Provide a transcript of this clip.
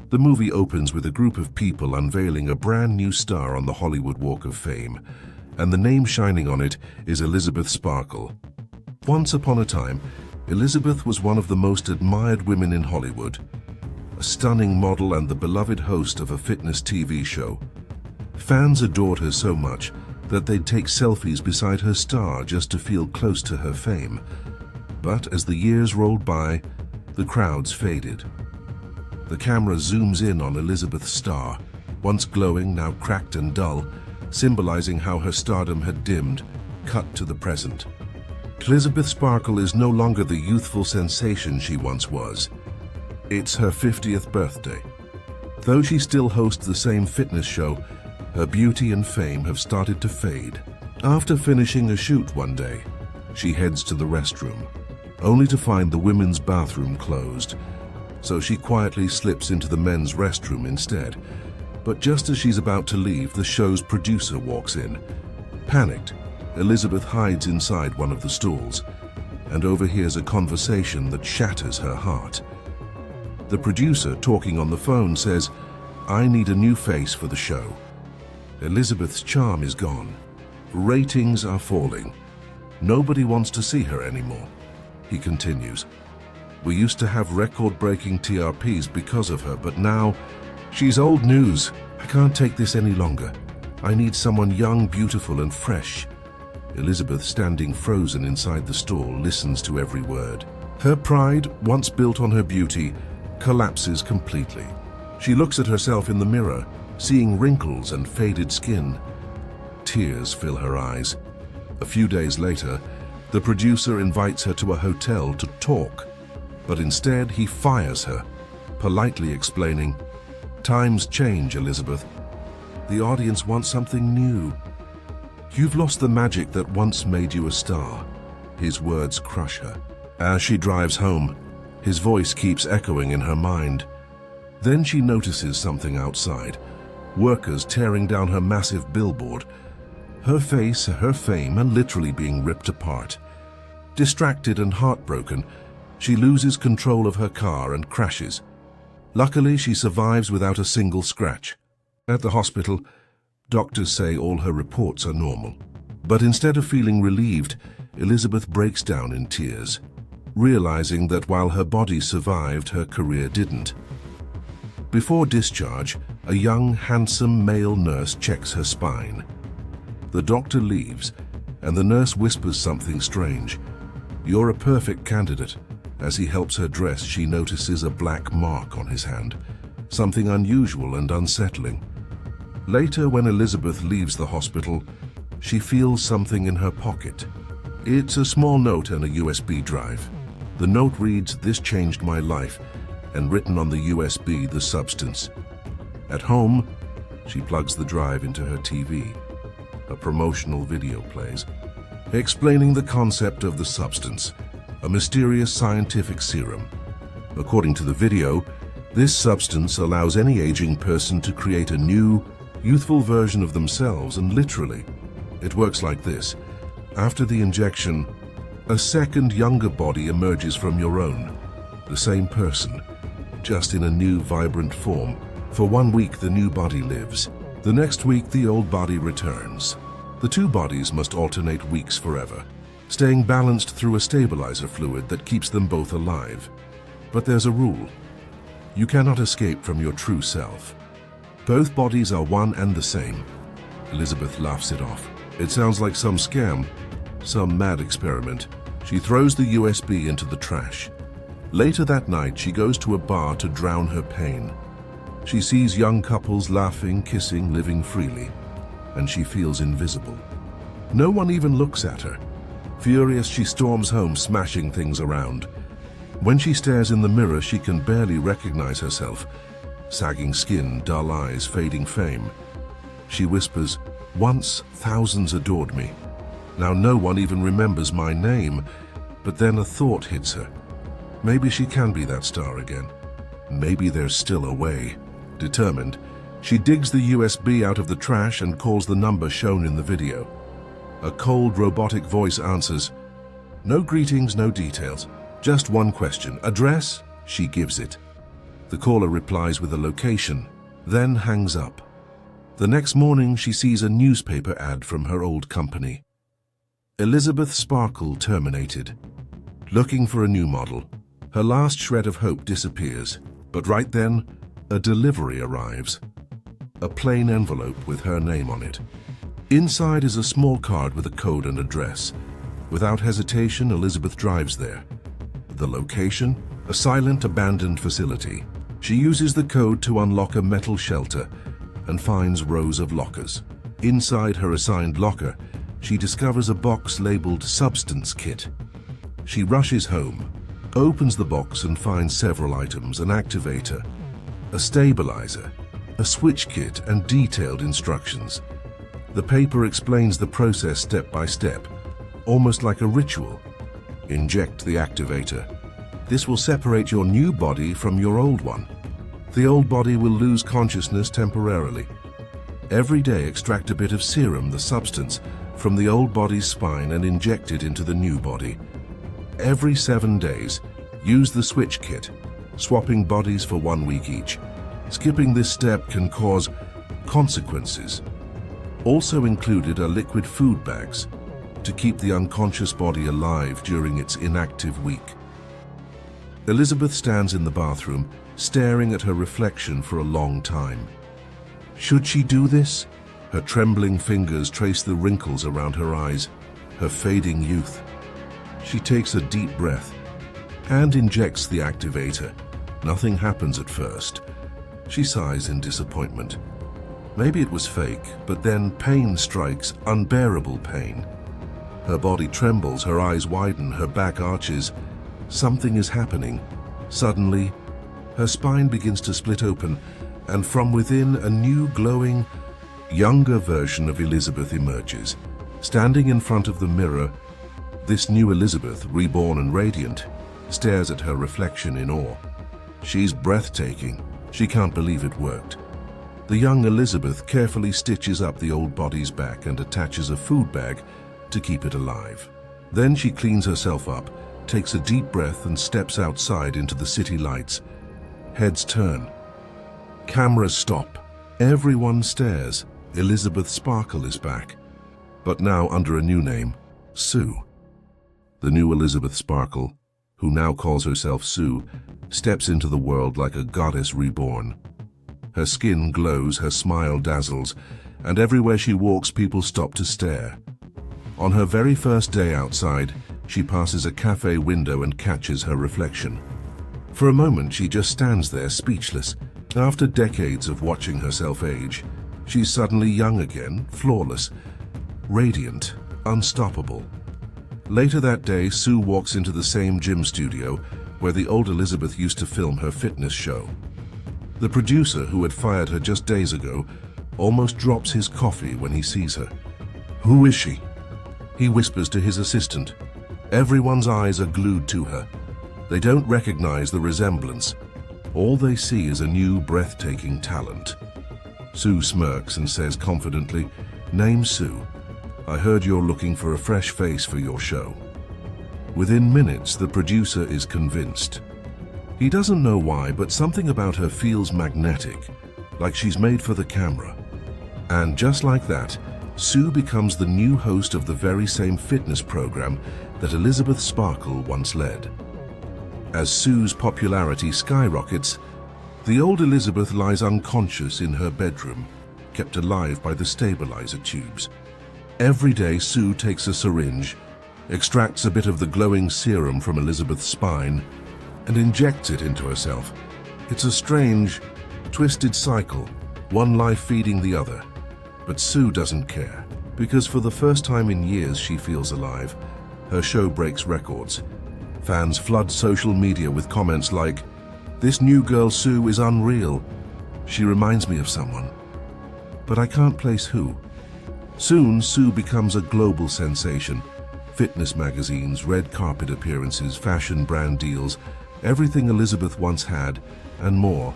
The movie opens with a group of people unveiling a brand new star on the Hollywood Walk of Fame, and the name shining on it is Elizabeth Sparkle. Once upon a time, Elizabeth was one of the most admired women in Hollywood, a stunning model and the beloved host of a fitness TV show. Fans adored her so much that they'd take selfies beside her star just to feel close to her fame. But as the years rolled by, the crowds faded. The camera zooms in on Elizabeth's star, once glowing, now cracked and dull, symbolizing how her stardom had dimmed, cut to the present. Elizabeth Sparkle is no longer the youthful sensation she once was. It's her 50th birthday. Though she still hosts the same fitness show, her beauty and fame have started to fade. After finishing a shoot one day, she heads to the restroom, only to find the women's bathroom closed. So she quietly slips into the men's restroom instead. But just as she's about to leave, the show's producer walks in. Panicked, Elizabeth hides inside one of the stalls and overhears a conversation that shatters her heart. The producer, talking on the phone, says, "I need a new face for the show." Elizabeth's charm is gone. Ratings are falling. Nobody wants to see her anymore. He continues, "We used to have record-breaking TRPs because of her, but now she's old news. I can't take this any longer. I need someone young, beautiful, and fresh." Elizabeth, standing frozen inside the stall, listens to every word. Her pride, once built on her beauty, collapses completely. She looks at herself in the mirror, seeing wrinkles and faded skin. Tears fill her eyes. A few days later, the producer invites her to a hotel to talk, but instead he fires her, politely explaining, "Times change, Elizabeth. The audience wants something new. You've lost the magic that once made you a star." His words crush her. As she drives home, his voice keeps echoing in her mind. Then she notices something outside. Workers tearing down her massive billboard. Her face, her fame are literally being ripped apart. Distracted and heartbroken, she loses control of her car and crashes. Luckily, she survives without a single scratch. At the hospital, doctors say all her reports are normal. But instead of feeling relieved, Elizabeth breaks down in tears, realizing that while her body survived, her career didn't. Before discharge, a young, handsome male nurse checks her spine. The doctor leaves, and the nurse whispers something strange. "You're a perfect candidate." As he helps her dress, she notices a black mark on his hand, something unusual and unsettling. Later, when Elizabeth leaves the hospital, she feels something in her pocket. It's a small note and a USB drive. The note reads, "This changed my life," and written on the USB, the substance. At home, she plugs the drive into her TV. A promotional video plays, explaining the concept of the substance, a mysterious scientific serum. According to the video, this substance allows any aging person to create a new, youthful version of themselves, and literally, it works like this. After the injection, a second, younger body emerges from your own, the same person, just in a new, vibrant form. For 1 week, the new body lives. The next week, the old body returns. The two bodies must alternate weeks forever, staying balanced through a stabilizer fluid that keeps them both alive. But there's a rule. You cannot escape from your true self. Both bodies are one and the same. Elizabeth laughs it off. It sounds like some scam, some mad experiment. She throws the USB into the trash. Later that night, she goes to a bar to drown her pain. She sees young couples laughing, kissing, living freely, and she feels invisible. No one even looks at her. Furious, she storms home, smashing things around. When she stares in the mirror, she can barely recognize herself. Sagging skin, dull eyes, fading fame. She whispers, "Once thousands adored me. Now no one even remembers my name." But then a thought hits her. Maybe she can be that star again. Maybe there's still a way. Determined, she digs the USB out of the trash and calls the number shown in the video. A cold, robotic voice answers. No greetings, no details. Just one question. Address? She gives it. The caller replies with a location, then hangs up. The next morning, she sees a newspaper ad from her old company. Elizabeth Sparkle terminated. Looking for a new model, her last shred of hope disappears, but right then, a delivery arrives. A plain envelope with her name on it. Inside is a small card with a code and address. Without hesitation, Elizabeth drives there. The location? A silent, abandoned facility. She uses the code to unlock a metal shelter and finds rows of lockers. Inside her assigned locker, she discovers a box labeled Substance Kit. She rushes home, opens the box and finds several items: an activator, a stabilizer, a switch kit, and detailed instructions. The paper explains the process step by step, almost like a ritual. Inject the activator. This will separate your new body from your old one. The old body will lose consciousness temporarily. Every day, extract a bit of serum, the substance, from the old body's spine and inject it into the new body. Every 7 days, use the switch kit, swapping bodies for 1 week each. Skipping this step can cause consequences. Also included are liquid food bags to keep the unconscious body alive during its inactive week. Elizabeth stands in the bathroom, staring at her reflection for a long time. Should she do this? Her trembling fingers trace the wrinkles around her eyes, her fading youth. She takes a deep breath and injects the activator. Nothing happens at first. She sighs in disappointment. Maybe it was fake, but then pain strikes, unbearable pain. Her body trembles, her eyes widen, her back arches. Something is happening. Suddenly, her spine begins to split open, and from within, a new, glowing, younger version of Elizabeth emerges. Standing in front of the mirror, this new Elizabeth, reborn and radiant, stares at her reflection in awe. She's breathtaking. She can't believe it worked. The young Elizabeth carefully stitches up the old body's back and attaches a food bag to keep it alive. Then she cleans herself up, takes a deep breath and steps outside into the city lights. Heads turn. Cameras stop. Everyone stares. Elizabeth Sparkle is back, but now under a new name, Sue. The new Elizabeth Sparkle, who now calls herself Sue, steps into the world like a goddess reborn. Her skin glows, her smile dazzles, and everywhere she walks, people stop to stare. On her very first day outside, she passes a cafe window and catches her reflection. For a moment, she just stands there, speechless. After decades of watching herself age, she's suddenly young again, flawless, radiant, unstoppable. Later that day, Sue walks into the same gym studio where the old Elizabeth used to film her fitness show. The producer, who had fired her just days ago, almost drops his coffee when he sees her. "Who is she?" He whispers to his assistant. Everyone's eyes are glued to her. They don't recognize the resemblance. All they see is a new, breathtaking talent. Sue smirks and says confidently, "Name's Sue. I heard you're looking for a fresh face for your show." Within minutes, the producer is convinced. He doesn't know why, but something about her feels magnetic, like she's made for the camera. And just like that, Sue becomes the new host of the very same fitness program that Elizabeth Sparkle once led. As Sue's popularity skyrockets, the old Elizabeth lies unconscious in her bedroom, kept alive by the stabilizer tubes. Every day, Sue takes a syringe, extracts a bit of the glowing serum from Elizabeth's spine, and injects it into herself. It's a strange, twisted cycle, one life feeding the other. But Sue doesn't care, because for the first time in years she feels alive. Her show breaks records. Fans flood social media with comments like, "This new girl Sue is unreal. She reminds me of someone." But I can't place who. Soon, Sue becomes a global sensation. Fitness magazines, red carpet appearances, fashion brand deals, everything Elizabeth once had, and more.